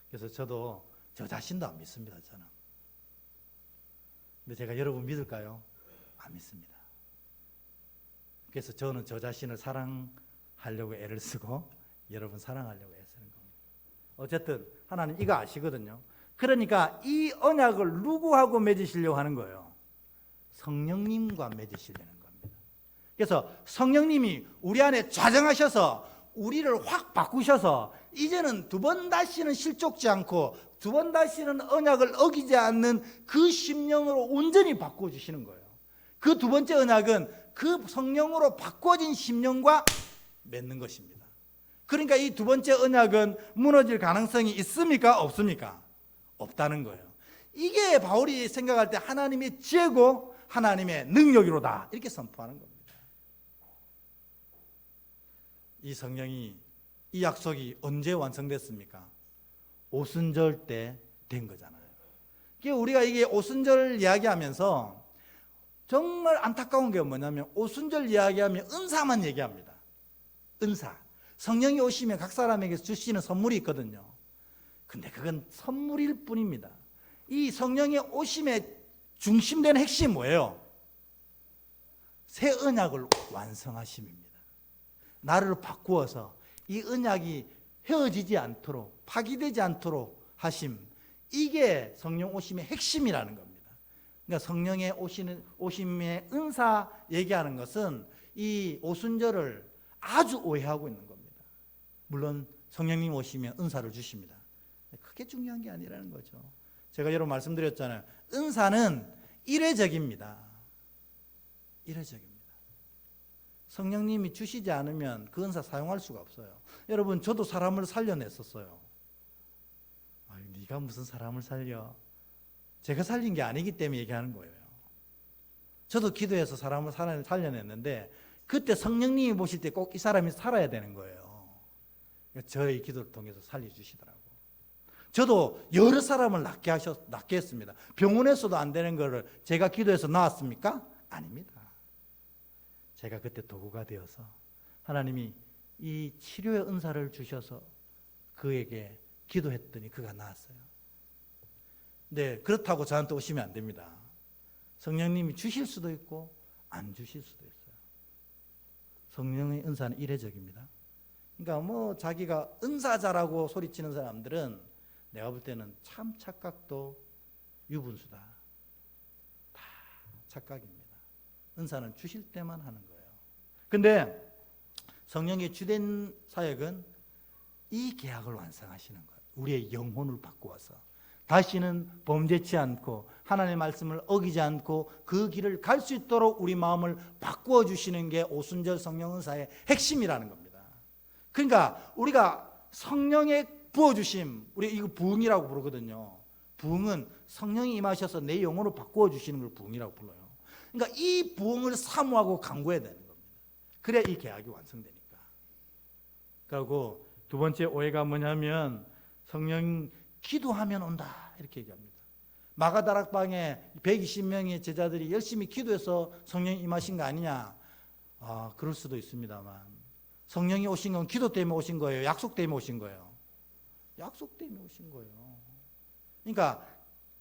그래서 저도 저 자신도 안 믿습니다. 저는. 근데 제가 여러분 믿을까요? 안 믿습니다. 그래서 저는 저 자신을 사랑하려고 애를 쓰고 여러분 사랑하려고 애쓰는 겁니다. 어쨌든 하나님 이거 아시거든요. 그러니까 이 언약을 누구하고 맺으시려고 하는 거예요? 성령님과 맺으시려는 겁니다. 그래서 성령님이 우리 안에 좌정하셔서 우리를 확 바꾸셔서 이제는 두 번 다시는 실족지 않고 두 번 다시는 언약을 어기지 않는 그 심령으로 온전히 바꿔주시는 거예요. 그 두 번째 언약은 그 성령으로 바꿔진 심령과 맺는 것입니다. 그러니까 이 두 번째 언약은 무너질 가능성이 있습니까? 없습니까? 없다는 거예요. 이게 바울이 생각할 때 하나님의 지혜고 하나님의 능력이로다, 이렇게 선포하는 겁니다. 이 성령이, 이 약속이 언제 완성됐습니까? 오순절 때 된 거잖아요. 우리가 이게 오순절 이야기하면서 정말 안타까운 게 뭐냐면 오순절 이야기하면 은사만 얘기합니다. 은사. 성령이 오시면 각 사람에게 주시는 선물이 있거든요. 근데 그건 선물일 뿐입니다. 이 성령의 오심의 중심되는 핵심이 뭐예요? 새 언약을 완성하심입니다. 나를 바꾸어서 이 언약이 헤어지지 않도록, 파기되지 않도록 하심. 이게 성령 오심의 핵심이라는 겁니다. 그러니까 성령의 오심의 은사 얘기하는 것은 이 오순절을 아주 오해하고 있는 겁니다. 물론 성령님 오시면 은사를 주십니다. 그게 중요한 게 아니라는 거죠. 제가 여러분 말씀드렸잖아요. 은사는 일회적입니다. 일회적입니다. 성령님이 주시지 않으면 그 은사 사용할 수가 없어요. 여러분, 저도 사람을 살려냈었어요. 아유, 네가 무슨 사람을 살려? 제가 살린 게 아니기 때문에 얘기하는 거예요. 저도 기도해서 사람을 살려냈는데 그때 성령님이 보실 때 꼭 이 사람이 살아야 되는 거예요. 저의 기도를 통해서 살려주시더라고요. 저도 여러 사람을 낫게 했습니다. 병원에서도 안 되는 거를 제가 기도해서 나았습니까? 아닙니다. 제가 그때 도구가 되어서 하나님이 이 치료의 은사를 주셔서 그에게 기도했더니 그가 나았어요. 네, 그렇다고 저한테 오시면 안 됩니다. 성령님이 주실 수도 있고 안 주실 수도 있어요. 성령의 은사는 일회적입니다. 그러니까 뭐 자기가 은사자라고 소리치는 사람들은 내가 볼 때는 참 착각도 유분수다. 다 착각입니다. 은사는 주실 때만 하는 거예요. 근데 성령의 주된 사역은 이 계약을 완성하시는 거예요. 우리의 영혼을 바꾸어서 다시는 범죄치 않고 하나님의 말씀을 어기지 않고 그 길을 갈 수 있도록 우리 마음을 바꾸어 주시는 게 오순절 성령 은사의 핵심이라는 겁니다. 그러니까 우리가 성령의 부어주심, 우리 이거 부흥이라고 부르거든요. 부흥은 성령이 임하셔서 내 영혼을 바꾸어 주시는 걸 부흥이라고 불러요. 그러니까 이 부흥을 사모하고 간구해야 되는 겁니다. 그래야 이 계약이 완성되니까. 그리고 두 번째 오해가 뭐냐면 성령 기도하면 온다 이렇게 얘기합니다. 마가다락방에 120명의 제자들이 열심히 기도해서 성령이 임하신 거 아니냐? 그럴 수도 있습니다만 성령이 오신 건 기도 때문에 오신 거예요? 약속 때문에 오신 거예요? 약속 때문에 오신 거예요. 그러니까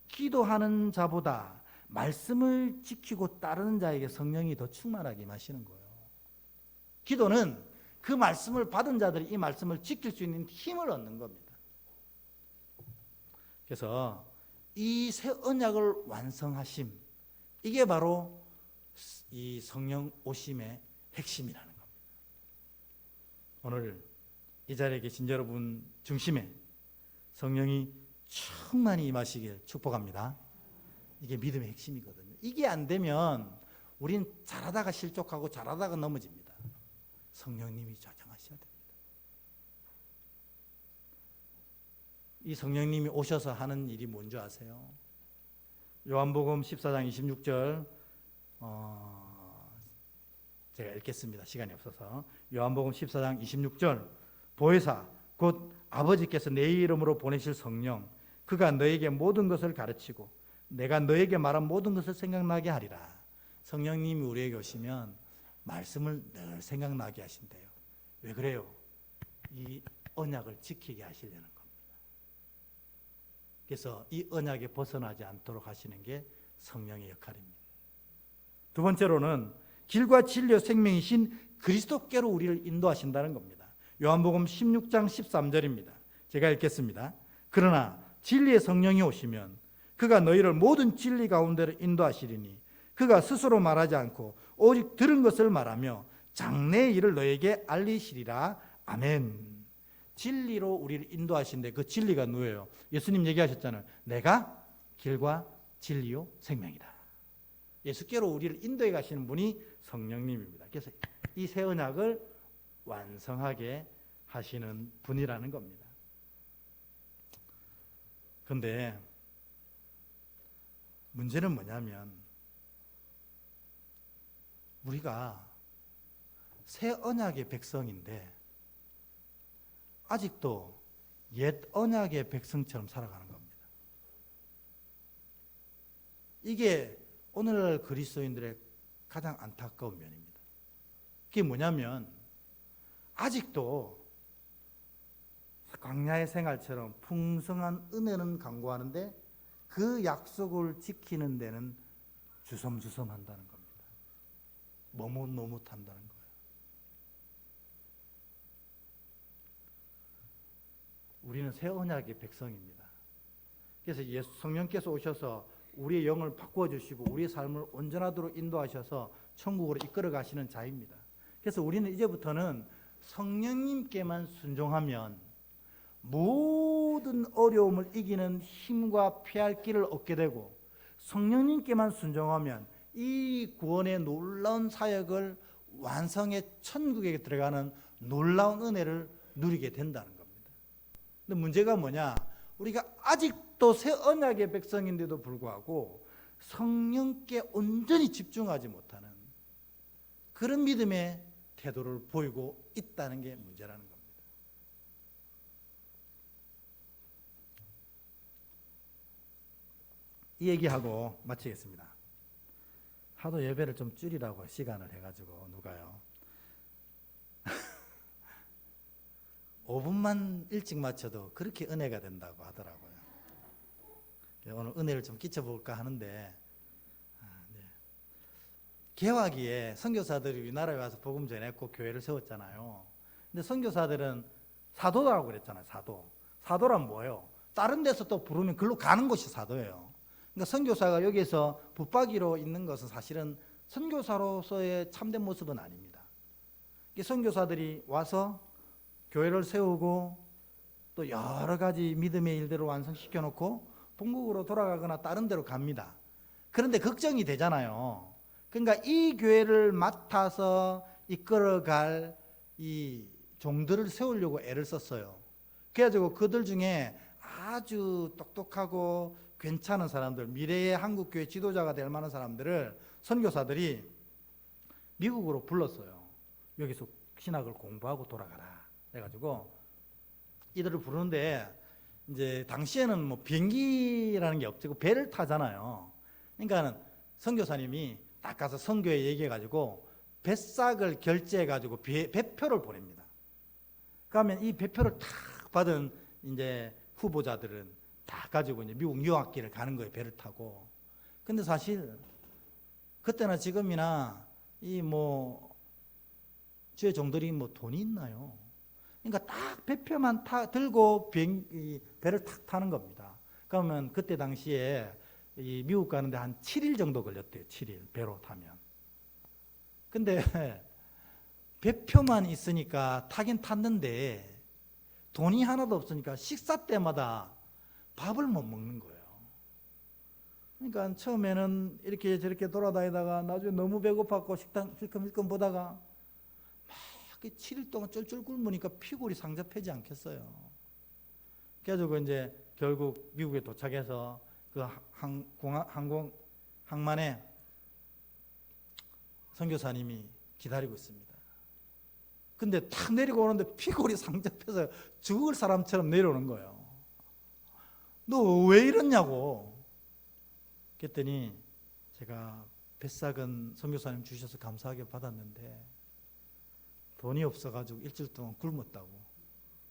기도하는 자보다 말씀을 지키고 따르는 자에게 성령이 더 충만하게 임하시는 거예요. 기도는 그 말씀을 받은 자들이 이 말씀을 지킬 수 있는 힘을 얻는 겁니다. 그래서 이 새 언약을 완성하심, 이게 바로 이 성령 오심의 핵심이라는 겁니다. 오늘 이 자리에 계신 여러분 중심에 성령이 충만히 임하시길 축복합니다. 이게 믿음의 핵심이거든요. 이게 안 되면 우린 잘하다가 실족하고 잘하다가 넘어집니다. 성령님이 조정하셔야 됩니다. 이 성령님이 오셔서 하는 일이 뭔지 아세요? 요한복음 14장 26절 제가 읽겠습니다. 시간이 없어서. 요한복음 14장 26절 보혜사 곧 아버지께서 내 이름으로 보내실 성령 그가 너에게 모든 것을 가르치고 내가 너에게 말한 모든 것을 생각나게 하리라. 성령님이 우리에게 오시면 말씀을 늘 생각나게 하신대요. 왜 그래요? 이 언약을 지키게 하시려는 겁니다. 그래서 이 언약에 벗어나지 않도록 하시는 게 성령의 역할입니다. 두 번째로는 길과 진리와 생명이신 그리스도께로 우리를 인도하신다는 겁니다. 요한복음 16장 13절입니다. 제가 읽겠습니다. 그러나 진리의 성령이 오시면 그가 너희를 모든 진리 가운데로 인도하시리니 그가 스스로 말하지 않고 오직 들은 것을 말하며 장래의 일을 너에게 알리시리라. 아멘. 진리로 우리를 인도하신데 그 진리가 누구예요? 예수님 얘기하셨잖아요. 내가 길과 진리요 생명이다. 예수께로 우리를 인도해 가시는 분이 성령님입니다. 그래서 이 새 언약을 완성하게 하시는 분이라는 겁니다. 그런데 문제는 뭐냐면 우리가 새 언약의 백성인데 아직도 옛 언약의 백성처럼 살아가는 겁니다. 이게 오늘날 그리스도인들의 가장 안타까운 면입니다. 그게 뭐냐면 아직도 광야의 생활처럼 풍성한 은혜는 강구하는데 그 약속을 지키는 데는 주섬주섬한다는 겁니다. 머뭇머뭇한다는 거예요. 우리는 새 언약의 백성입니다. 그래서 예수 성령께서 오셔서 우리의 영을 바꾸어 주시고 우리의 삶을 온전하도록 인도하셔서 천국으로 이끌어 가시는 자입니다. 그래서 우리는 이제부터는 성령님께만 순종하면 모든 어려움을 이기는 힘과 피할 길을 얻게 되고, 성령님께만 순종하면 이 구원의 놀라운 사역을 완성해 천국에 들어가는 놀라운 은혜를 누리게 된다는 겁니다. 근데 문제가 뭐냐? 우리가 아직도 새 언약의 백성인데도 불구하고 성령께 온전히 집중하지 못하는 그런 믿음의 태도를 보이고 있다는 게 문제라는 겁니다. 이 얘기하고 마치겠습니다. 하도 예배를 좀 줄이라고 시간을 해가지고 누가요 5분만 일찍 마쳐도 그렇게 은혜가 된다고 하더라고요. 오늘 은혜를 좀 끼쳐볼까 하는데, 네. 개화기에 선교사들이 우리나라에 와서 복음 전했고 교회를 세웠잖아요. 근데 선교사들은 사도라고 그랬잖아요. 사도란 뭐예요? 다른 데서 또 부르면 글로 가는 곳이 사도예요. 그러니까 선교사가 여기서 붙박이로 있는 것은 사실은 선교사로서의 참된 모습은 아닙니다. 선교사들이 와서 교회를 세우고 또 여러 가지 믿음의 일들을 완성시켜 놓고 본국으로 돌아가거나 다른 데로 갑니다. 그런데 걱정이 되잖아요. 그러니까 이 교회를 맡아서 이끌어갈 이 종들을 세우려고 애를 썼어요. 그래가지고 그들 중에 아주 똑똑하고 괜찮은 사람들, 미래의 한국교회 지도자가 될 만한 사람들을 선교사들이 미국으로 불렀어요. 여기서 신학을 공부하고 돌아가라. 그래가지고 이들을 부르는데, 이제 당시에는 뭐 비행기라는 게 없고 배를 타잖아요. 그러니까는 선교사님이 딱 가서 선교에 얘기해가지고 배싹을 결제해가지고 배표를 보냅니다. 그러면 이 배표를 탁 받은 이제 후보자들은 다 가지고 이제 미국 유학기를 가는 거예요. 배를 타고. 근데 사실 그때나 지금이나 이 뭐 주의 종들이 뭐 돈이 있나요? 그러니까 딱 배표만 들고 배를 탁 타는 겁니다. 그러면 그때 당시에 이 미국 가는데 한 7일 정도 걸렸대요. 7일 배로 타면. 근데 배표만 있으니까 타긴 탔는데 돈이 하나도 없으니까 식사 때마다 밥을 못 먹는 거예요. 그러니까 처음에는 이렇게 저렇게 돌아다니다가 나중에 너무 배고팠고 식당 힐끔힐끔 보다가 막 7일 동안 쫄쫄 굶으니까 피골이 상접하지 않겠어요. 그래가지고 이제 결국 미국에 도착해서 그 항만에 선교사님이 기다리고 있습니다. 근데 탁 내리고 오는데 피골이 상접해서 죽을 사람처럼 내려오는 거예요. 너 왜 이러냐고. 그랬더니 제가 뱃삭은 선교사님 주셔서 감사하게 받았는데 돈이 없어가지고 일주일 동안 굶었다고.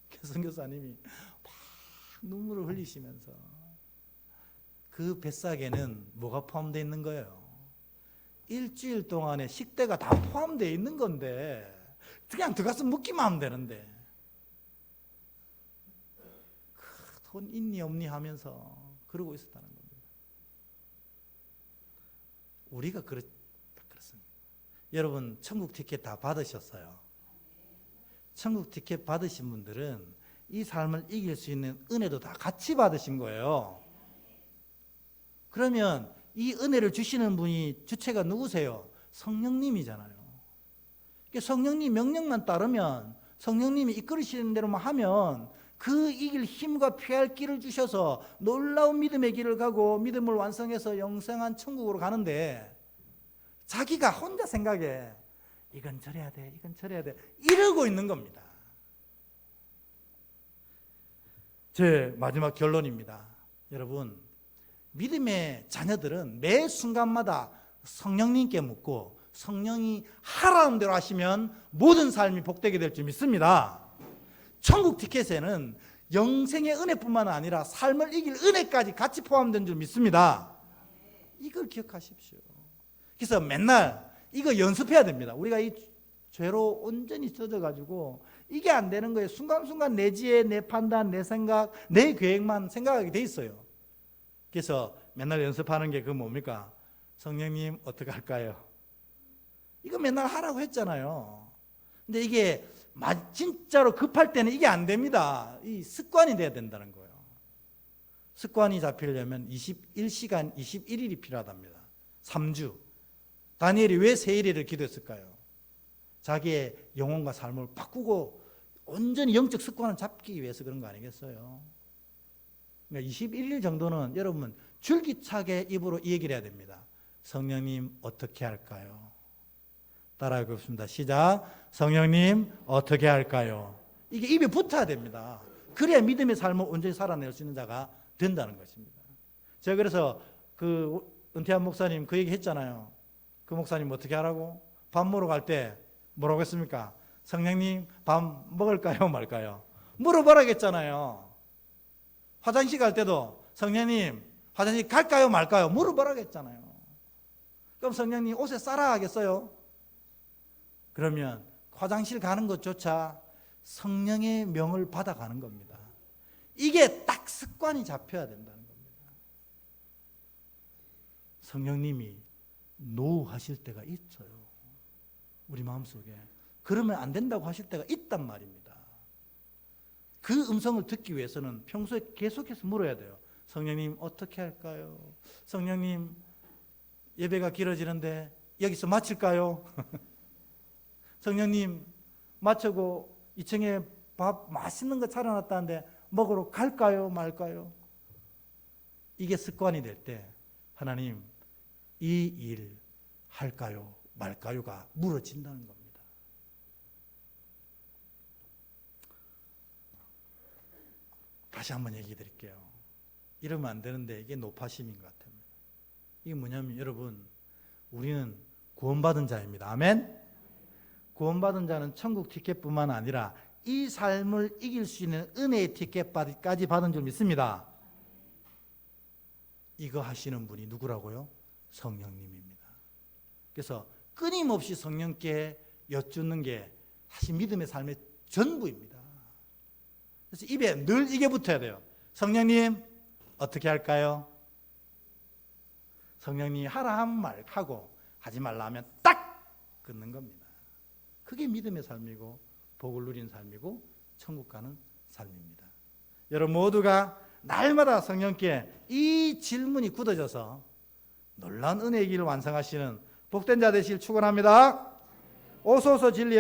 그래서 선교사님이 막 눈물을 흘리시면서 그 뱃삭에는 뭐가 포함되어 있는 거예요? 일주일 동안의 식대가 다 포함되어 있는 건데 그냥 들어가서 먹기만 하면 되는데 돈 있니 없니 하면서 그러고 있었다는 겁니다. 우리가 그렇습니다. 여러분 천국 티켓 다 받으셨어요. 천국 티켓 받으신 분들은 이 삶을 이길 수 있는 은혜도 다 같이 받으신 거예요. 그러면 이 은혜를 주시는 분이 주체가 누구세요? 성령님이잖아요. 성령님 명령만 따르면, 성령님이 이끌으시는 대로만 하면 그 이길 힘과 피할 길을 주셔서 놀라운 믿음의 길을 가고 믿음을 완성해서 영생한 천국으로 가는데, 자기가 혼자 생각해 이건 저래야 돼, 이건 저래야 돼 이러고 있는 겁니다. 제 마지막 결론입니다. 여러분, 믿음의 자녀들은 매 순간마다 성령님께 묻고 성령이 하라는 대로 하시면 모든 삶이 복되게 될 줄 믿습니다. 천국 티켓에는 영생의 은혜뿐만 아니라 삶을 이길 은혜까지 같이 포함된 줄 믿습니다. 이걸 기억하십시오. 그래서 맨날 이거 연습해야 됩니다. 우리가 이 죄로 온전히 젖어가지고 이게 안 되는 거예요. 순간순간 내 지혜, 내 판단, 내 생각, 내 계획만 생각하게 돼 있어요. 그래서 맨날 연습하는 게 그 뭡니까? 성령님 어떻게 할까요? 이거 맨날 하라고 했잖아요. 근데 이게 진짜로 급할 때는 이게 안 됩니다. 이 습관이 돼야 된다는 거예요. 습관이 잡히려면 21시간 21일이 필요하답니다. 3주. 다니엘이 왜 세일일을 기도했을까요? 자기의 영혼과 삶을 바꾸고 온전히 영적 습관을 잡기 위해서 그런 거 아니겠어요? 그러니까 21일 정도는 여러분 줄기차게 입으로 이 얘기를 해야 됩니다. 성령님 어떻게 할까요? 따라해 보겠습니다. 시작. 성령님 어떻게 할까요? 이게 입에 붙어야 됩니다. 그래야 믿음의 삶을 온전히 살아낼 수 있는 자가 된다는 것입니다. 제가 그래서 그 은퇴한 목사님 그 얘기 했잖아요. 그 목사님 어떻게 하라고? 밥 먹으러 갈 때 뭐라고 했습니까? 성령님 밥 먹을까요 말까요? 물어보라겠잖아요. 화장실 갈 때도 성령님 화장실 갈까요 말까요? 물어보라겠잖아요. 그럼 성령님 옷에 싸라 하겠어요? 그러면 화장실 가는 것조차 성령의 명을 받아가는 겁니다. 이게 딱 습관이 잡혀야 된다는 겁니다. 성령님이 노하실 때가 있어요. 우리 마음속에. 그러면 안 된다고 하실 때가 있단 말입니다. 그 음성을 듣기 위해서는 평소에 계속해서 물어야 돼요. 성령님 어떻게 할까요? 성령님 예배가 길어지는데 여기서 마칠까요? 성령님 마치고 2층에 밥 맛있는 거 차려놨다는데 먹으러 갈까요 말까요? 이게 습관이 될 때 하나님 이 일 할까요 말까요가 물어진다는 겁니다. 다시 한번 얘기해 드릴게요. 이러면 안 되는데 이게 노파심인 것 같아요. 이게 뭐냐면 여러분 우리는 구원받은 자입니다. 아멘. 구원받은 자는 천국 티켓뿐만 아니라 이 삶을 이길 수 있는 은혜의 티켓까지 받은 줄 믿습니다. 이거 하시는 분이 누구라고요? 성령님입니다. 그래서 끊임없이 성령께 여쭙는 게 사실 믿음의 삶의 전부입니다. 그래서 입에 늘 이게 붙어야 돼요. 성령님 어떻게 할까요? 성령님이 하라 하면 말 하고 하지 말라 하면 딱 끊는 겁니다. 그게 믿음의 삶이고 복을 누린 삶이고 천국 가는 삶입니다. 여러분 모두가 날마다 성령께 이 질문이 굳어져서 놀라운 은혜의 길을 완성하시는 복된 자 되시길 축원합니다. 오소서 진리의